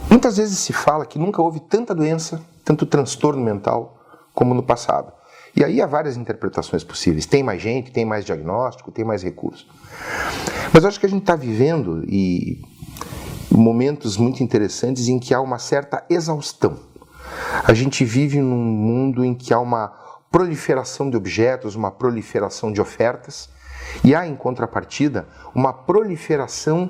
Muitas vezes se fala que nunca houve tanta doença, tanto transtorno mental como no passado. E aí há várias interpretações possíveis. Tem mais gente, tem mais diagnóstico, tem mais recursos. Mas eu acho que a gente está vivendo momentos muito interessantes em que há uma certa exaustão. A gente vive num mundo em que há uma proliferação de objetos, uma proliferação de ofertas, e há, em contrapartida, uma proliferação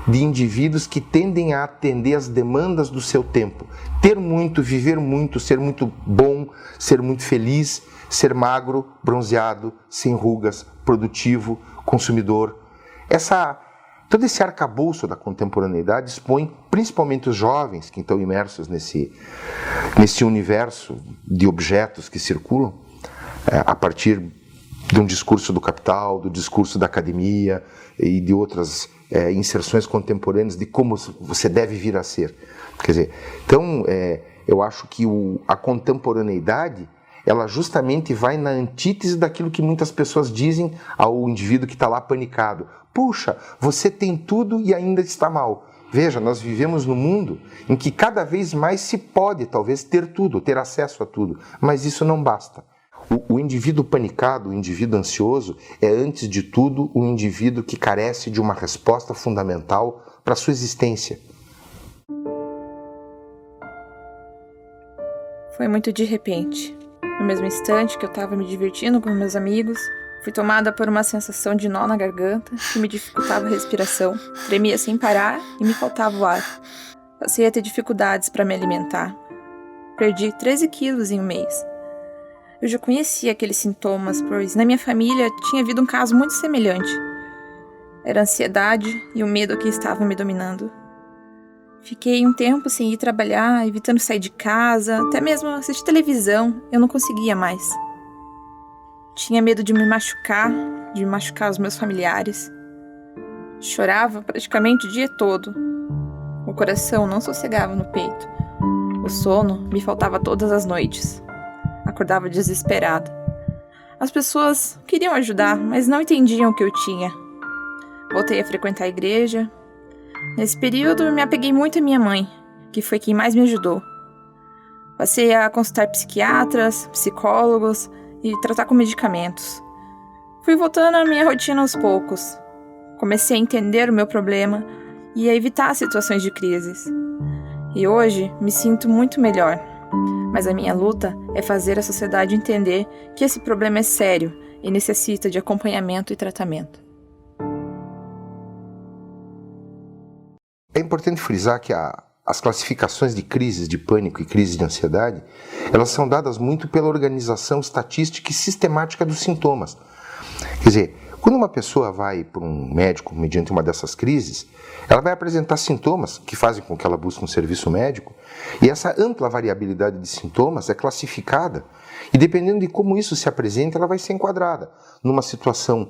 de indivíduos que tendem a atender às demandas do seu tempo. Ter muito, viver muito, ser muito bom, ser muito feliz, ser magro, bronzeado, sem rugas, produtivo, consumidor. Todo esse arcabouço da contemporaneidade expõe principalmente os jovens que estão imersos nesse universo de objetos que circulam a partir de um discurso do capital, do discurso da academia e de outras inserções contemporâneas de como você deve vir a ser. Quer dizer, então, eu acho que a contemporaneidade, ela justamente vai na antítese daquilo que muitas pessoas dizem ao indivíduo que está lá panicado. Puxa, você tem tudo e ainda está mal. Veja, nós vivemos num mundo em que cada vez mais se pode, talvez, ter tudo, ter acesso a tudo, mas isso não basta. O indivíduo panicado, o indivíduo ansioso, é, antes de tudo, um indivíduo que carece de uma resposta fundamental para a sua existência. Foi muito de repente. No mesmo instante que eu estava me divertindo com meus amigos, fui tomada por uma sensação de nó na garganta que me dificultava a respiração, tremia sem parar e me faltava o ar. Passei a ter dificuldades para me alimentar. Perdi 13 quilos em um mês. Eu já conhecia aqueles sintomas, pois na minha família tinha havido um caso muito semelhante. Era a ansiedade e o medo que estavam me dominando. Fiquei um tempo sem ir trabalhar, evitando sair de casa, até mesmo assistir televisão, eu não conseguia mais. Tinha medo de me machucar os meus familiares. Chorava praticamente o dia todo. O coração não sossegava no peito. O sono me faltava todas as noites. Acordava desesperada. As pessoas queriam ajudar, mas não entendiam o que eu tinha. Voltei a frequentar a igreja. Nesse período, me apeguei muito à minha mãe, que foi quem mais me ajudou. Passei a consultar psiquiatras, psicólogos e tratar com medicamentos. Fui voltando à minha rotina aos poucos. Comecei a entender o meu problema e a evitar situações de crises. E hoje me sinto muito melhor. Mas a minha luta é fazer a sociedade entender que esse problema é sério e necessita de acompanhamento e tratamento. É importante frisar que as classificações de crises de pânico e crises de ansiedade, elas são dadas muito pela organização estatística e sistemática dos sintomas. Quer dizer, quando uma pessoa vai para um médico mediante uma dessas crises, ela vai apresentar sintomas que fazem com que ela busque um serviço médico, e essa ampla variabilidade de sintomas é classificada, e dependendo de como isso se apresenta, ela vai ser enquadrada numa situação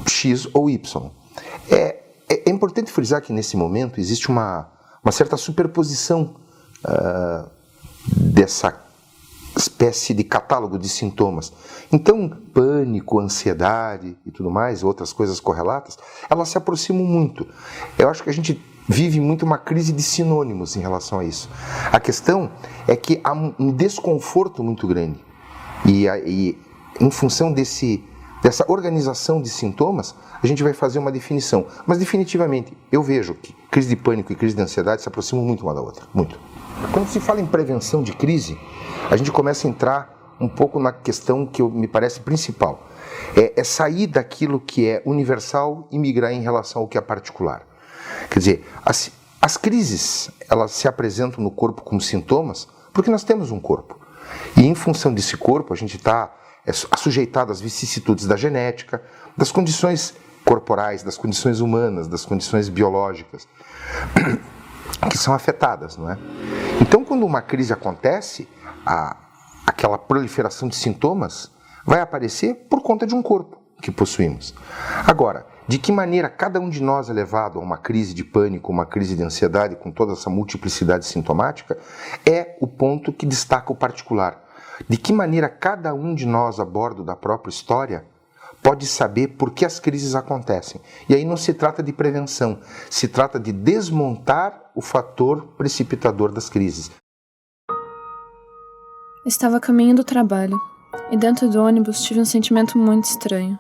X ou Y. É importante frisar que nesse momento existe uma certa superposição dessa espécie de catálogo de sintomas. Então, pânico, ansiedade e tudo mais, outras coisas correlatas, elas se aproximam muito. Eu acho que a gente vive muito uma crise de sinônimos em relação a isso. A questão é que há um desconforto muito grande. E em função dessa organização de sintomas, a gente vai fazer uma definição. Mas, definitivamente, eu vejo que crise de pânico e crise de ansiedade se aproximam muito uma da outra. Muito. Quando se fala em prevenção de crise, a gente começa a entrar um pouco na questão que me parece principal. É sair daquilo que é universal e migrar em relação ao que é particular. Quer dizer, as crises, elas se apresentam no corpo como sintomas porque nós temos um corpo. E em função desse corpo, a gente está sujeitado às vicissitudes da genética, das condições corporais, das condições humanas, das condições biológicas, que são afetadas, não é? Então, quando uma crise acontece, aquela proliferação de sintomas vai aparecer por conta de um corpo que possuímos. Agora, de que maneira cada um de nós é levado a uma crise de pânico, uma crise de ansiedade, com toda essa multiplicidade sintomática, é o ponto que destaca o particular. De que maneira cada um de nós, a bordo da própria história, pode saber por que as crises acontecem. E aí não se trata de prevenção, se trata de desmontar o fator precipitador das crises. Estava a caminho do trabalho, e dentro do ônibus tive um sentimento muito estranho.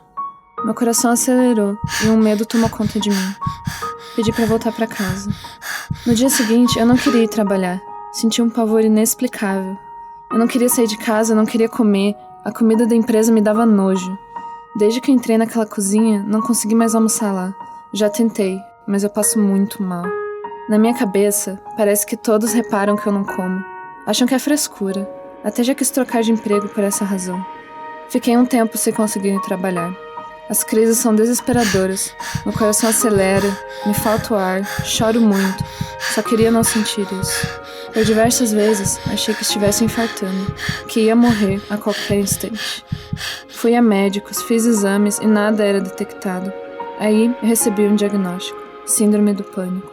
Meu coração acelerou e um medo tomou conta de mim. Pedi para voltar para casa. No dia seguinte, eu não queria ir trabalhar. Senti um pavor inexplicável. Eu não queria sair de casa, eu não queria comer. A comida da empresa me dava nojo. Desde que eu entrei naquela cozinha, não consegui mais almoçar lá. Já tentei, mas eu passo muito mal. Na minha cabeça, parece que todos reparam que eu não como. Acham que é frescura. Até já quis trocar de emprego por essa razão. Fiquei um tempo sem conseguir ir trabalhar. As crises são desesperadoras. Meu coração acelera, me falta o ar, choro muito. Só queria não sentir isso. Por diversas vezes, achei que estivesse infartando, que ia morrer a qualquer instante. Fui a médicos, fiz exames e nada era detectado. Aí, eu recebi um diagnóstico: síndrome do pânico.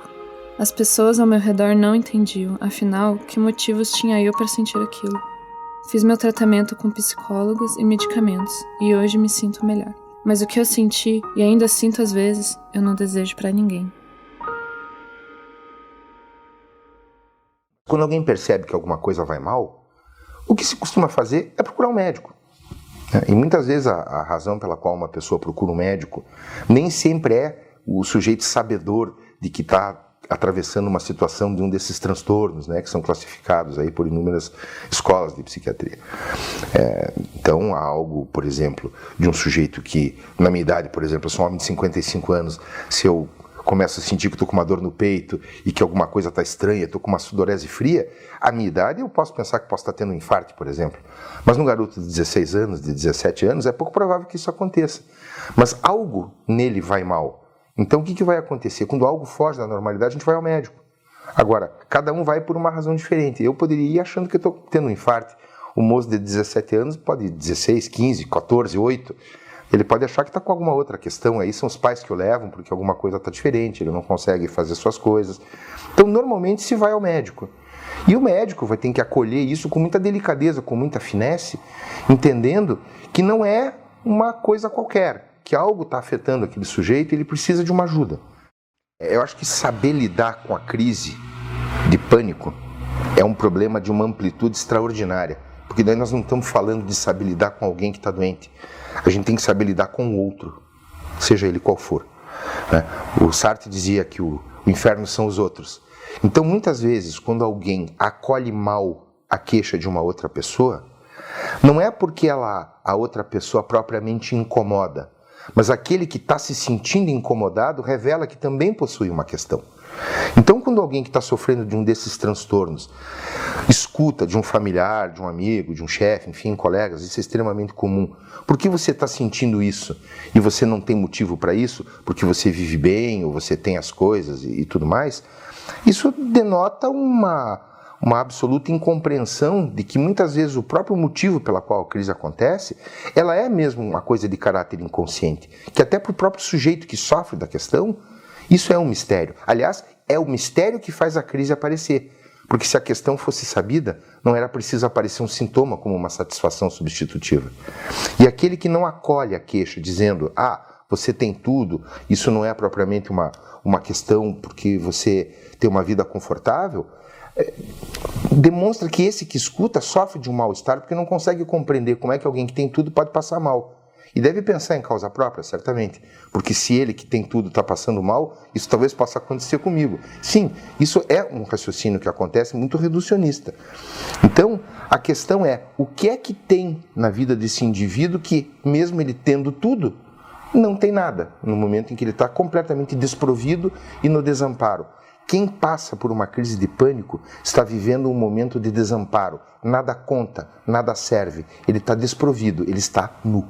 As pessoas ao meu redor não entendiam, afinal, que motivos tinha eu para sentir aquilo. Fiz meu tratamento com psicólogos e medicamentos, e hoje me sinto melhor. Mas o que eu senti, e ainda sinto às vezes, eu não desejo para ninguém. Quando alguém percebe que alguma coisa vai mal, o que se costuma fazer é procurar um médico. E muitas vezes a razão pela qual uma pessoa procura um médico nem sempre é o sujeito sabedor de que está atravessando uma situação de um desses transtornos, né, que são classificados aí por inúmeras escolas de psiquiatria. Então, há algo, por exemplo, de um sujeito que, na minha idade, por exemplo, eu sou um homem de 55 anos, se eu começo a sentir que estou com uma dor no peito e que alguma coisa está estranha, estou com uma sudorese fria, à minha idade eu posso pensar que posso estar tendo um infarto, por exemplo. Mas num garoto de 16 anos, de 17 anos, é pouco provável que isso aconteça. Mas algo nele vai mal. Então, o que vai acontecer? Quando algo foge da normalidade, a gente vai ao médico. Agora, cada um vai por uma razão diferente. Eu poderia ir achando que eu estou tendo um infarto. O moço de 17 anos pode ir 16, 15, 14, 8. Ele pode achar que está com alguma outra questão. Aí são os pais que o levam porque alguma coisa está diferente, ele não consegue fazer suas coisas. Então, normalmente, se vai ao médico. E o médico vai ter que acolher isso com muita delicadeza, com muita finesse, entendendo que não é uma coisa qualquer, que algo está afetando aquele sujeito e ele precisa de uma ajuda. Eu acho que saber lidar com a crise de pânico é um problema de uma amplitude extraordinária, porque daí nós não estamos falando de saber lidar com alguém que está doente, a gente tem que saber lidar com o outro, seja ele qual for. O Sartre dizia que o inferno são os outros. Então, muitas vezes, quando alguém acolhe mal a queixa de uma outra pessoa, não é porque a outra pessoa propriamente incomoda, mas aquele que está se sentindo incomodado revela que também possui uma questão. Então, quando alguém que está sofrendo de um desses transtornos escuta de um familiar, de um amigo, de um chefe, enfim, colegas, isso é extremamente comum. Por que você está sentindo isso e você não tem motivo para isso? Porque você vive bem ou você tem as coisas e tudo mais? Isso denota uma absoluta incompreensão de que muitas vezes o próprio motivo pela qual a crise acontece, ela é mesmo uma coisa de caráter inconsciente, que até para o próprio sujeito que sofre da questão, isso é um mistério. Aliás, é o mistério que faz a crise aparecer, porque se a questão fosse sabida, não era preciso aparecer um sintoma como uma satisfação substitutiva. E aquele que não acolhe a queixa dizendo, você tem tudo, isso não é propriamente uma questão porque você tem uma vida confortável, demonstra que esse que escuta sofre de um mal-estar porque não consegue compreender como é que alguém que tem tudo pode passar mal. E deve pensar em causa própria, certamente, porque se ele que tem tudo está passando mal, isso talvez possa acontecer comigo. Sim, isso é um raciocínio que acontece muito reducionista. Então, a questão é, o que é que tem na vida desse indivíduo que, mesmo ele tendo tudo, não tem nada, no momento em que ele está completamente desprovido e no desamparo. Quem passa por uma crise de pânico está vivendo um momento de desamparo. Nada conta, nada serve. Ele está desprovido, ele está nu.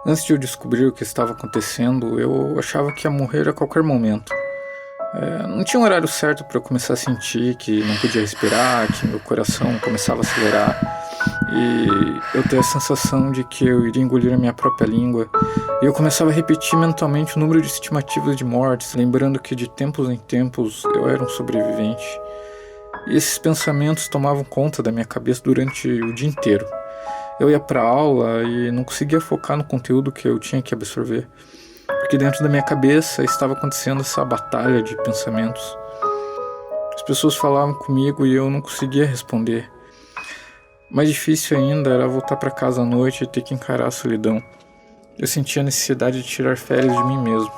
Antes de eu descobrir o que estava acontecendo, eu achava que ia morrer a qualquer momento. Não tinha um horário certo para eu começar a sentir que não podia respirar, que meu coração começava a acelerar. e eu tenho a sensação de que eu iria engolir a minha própria língua, e eu começava a repetir mentalmente o número de estimativas de mortes, lembrando que de tempos em tempos eu era um sobrevivente. E esses pensamentos tomavam conta da minha cabeça durante o dia inteiro. Eu ia para aula e não conseguia focar no conteúdo que eu tinha que absorver, porque dentro da minha cabeça estava acontecendo essa batalha de pensamentos. As pessoas falavam comigo e eu não conseguia responder. Mais difícil ainda era voltar para casa à noite e ter que encarar a solidão. Eu sentia a necessidade de tirar férias de mim mesmo.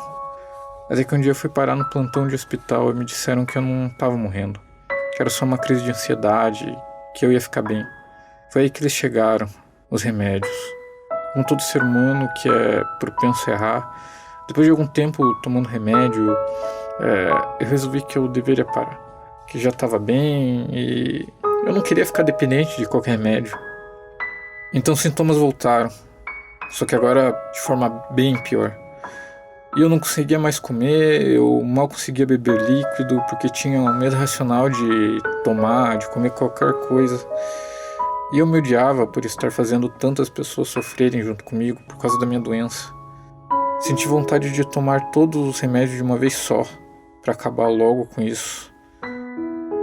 Até que um dia eu fui parar no plantão de hospital e me disseram que eu não estava morrendo, que era só uma crise de ansiedade, que eu ia ficar bem. Foi aí que eles chegaram, os remédios. Como todo ser humano que é propenso a errar, depois de algum tempo tomando remédio, eu resolvi que eu deveria parar, que já estava bem e eu não queria ficar dependente de qualquer remédio. Então os sintomas voltaram, só que agora de forma bem pior. E eu não conseguia mais comer, eu mal conseguia beber líquido porque tinha um medo racional de tomar, de comer qualquer coisa. E eu me odiava por estar fazendo tantas pessoas sofrerem junto comigo por causa da minha doença. Senti vontade de tomar todos os remédios de uma vez só, para acabar logo com isso.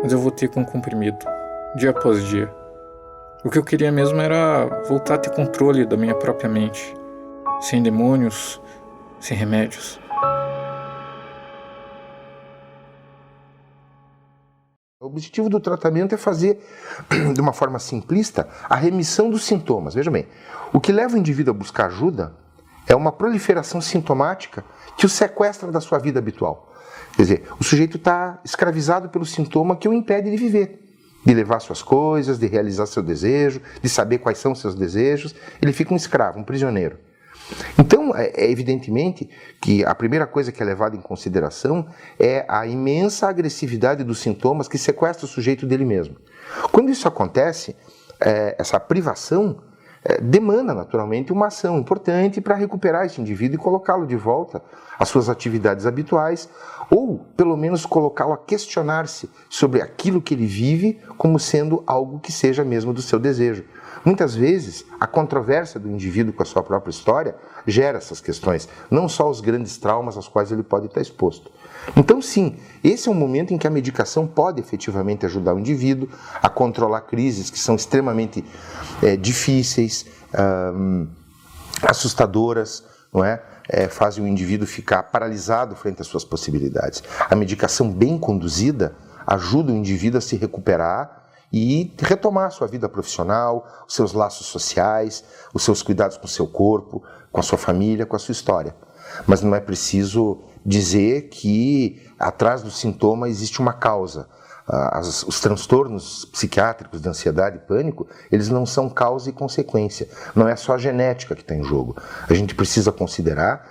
Mas eu voltei com um comprimido, dia após dia. O que eu queria mesmo era voltar a ter controle da minha própria mente, sem demônios, sem remédios. O objetivo do tratamento é fazer, de uma forma simplista, a remissão dos sintomas. Veja bem, o que leva o indivíduo a buscar ajuda é uma proliferação sintomática que o sequestra da sua vida habitual. Quer dizer, o sujeito está escravizado pelo sintoma que o impede de viver, de levar suas coisas, de realizar seu desejo, de saber quais são seus desejos. Ele fica um escravo, um prisioneiro. Então, evidentemente que a primeira coisa que é levada em consideração é a imensa agressividade dos sintomas que sequestra o sujeito dele mesmo. Quando isso acontece, essa privação demanda naturalmente uma ação importante para recuperar esse indivíduo e colocá-lo de volta às suas atividades habituais, ou pelo menos colocá-lo a questionar-se sobre aquilo que ele vive como sendo algo que seja mesmo do seu desejo. Muitas vezes, a controvérsia do indivíduo com a sua própria história gera essas questões, não só os grandes traumas aos quais ele pode estar exposto. Então, sim, esse é um momento em que a medicação pode efetivamente ajudar o indivíduo a controlar crises que são extremamente difíceis, assustadoras, não é? Fazem o indivíduo ficar paralisado frente às suas possibilidades. A medicação bem conduzida ajuda o indivíduo a se recuperar e retomar a sua vida profissional, os seus laços sociais, os seus cuidados com o seu corpo, com a sua família, com a sua história. Mas não é preciso dizer que atrás do sintoma existe uma causa. Os transtornos psiquiátricos de ansiedade e pânico, eles não são causa e consequência. Não é só a genética que está em jogo. A gente precisa considerar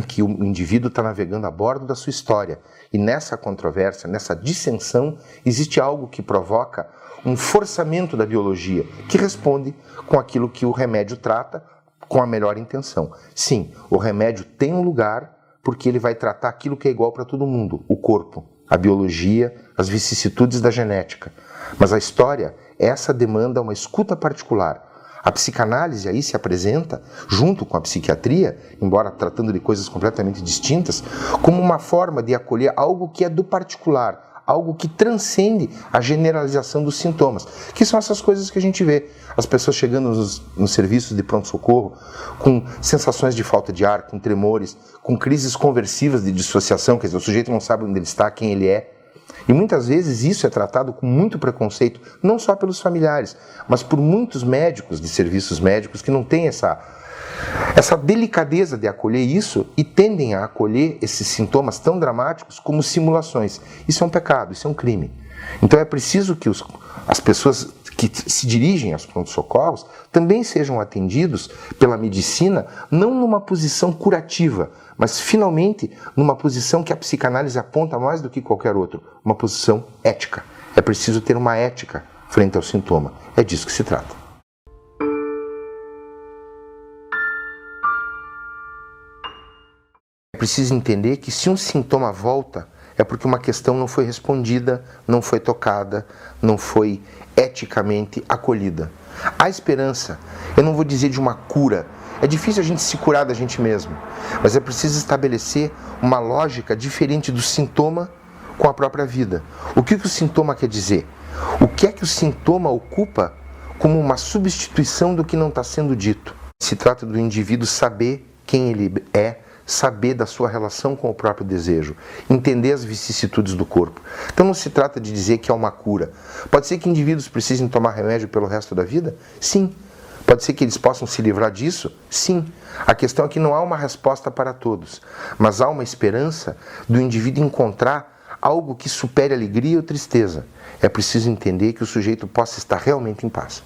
que o indivíduo está navegando a bordo da sua história. E nessa controvérsia, nessa dissensão, existe algo que provoca um forçamento da biologia, que responde com aquilo que o remédio trata, com a melhor intenção. Sim, o remédio tem um lugar, porque ele vai tratar aquilo que é igual para todo mundo, o corpo, a biologia, as vicissitudes da genética. Mas a história, essa demanda uma escuta particular. A psicanálise aí se apresenta, junto com a psiquiatria, embora tratando de coisas completamente distintas, como uma forma de acolher algo que é do particular, algo que transcende a generalização dos sintomas, que são essas coisas que a gente vê. As pessoas chegando nos serviços de pronto-socorro com sensações de falta de ar, com tremores, com crises conversivas de dissociação, quer dizer, o sujeito não sabe onde ele está, quem ele é. E muitas vezes isso é tratado com muito preconceito, não só pelos familiares, mas por muitos médicos de serviços médicos que não têm essa delicadeza de acolher isso e tendem a acolher esses sintomas tão dramáticos como simulações. Isso é um pecado, isso é um crime. Então é preciso que as pessoas que se dirigem aos pronto-socorros também sejam atendidos pela medicina, não numa posição curativa, mas finalmente numa posição que a psicanálise aponta mais do que qualquer outro, uma posição ética. É preciso ter uma ética frente ao sintoma. É disso que se trata. É preciso entender que se um sintoma volta, é porque uma questão não foi respondida, não foi tocada, não foi eticamente acolhida. Há esperança, eu não vou dizer de uma cura, é difícil a gente se curar da gente mesmo, mas é preciso estabelecer uma lógica diferente do sintoma com a própria vida. O que o sintoma quer dizer? O que é que o sintoma ocupa como uma substituição do que não está sendo dito? Se trata do indivíduo saber quem ele é, saber da sua relação com o próprio desejo, entender as vicissitudes do corpo. Então não se trata de dizer que é uma cura. Pode ser que indivíduos precisem tomar remédio pelo resto da vida? Sim. Pode ser que eles possam se livrar disso? Sim. A questão é que não há uma resposta para todos, mas há uma esperança do indivíduo encontrar algo que supere a alegria ou tristeza. É preciso entender que o sujeito possa estar realmente em paz.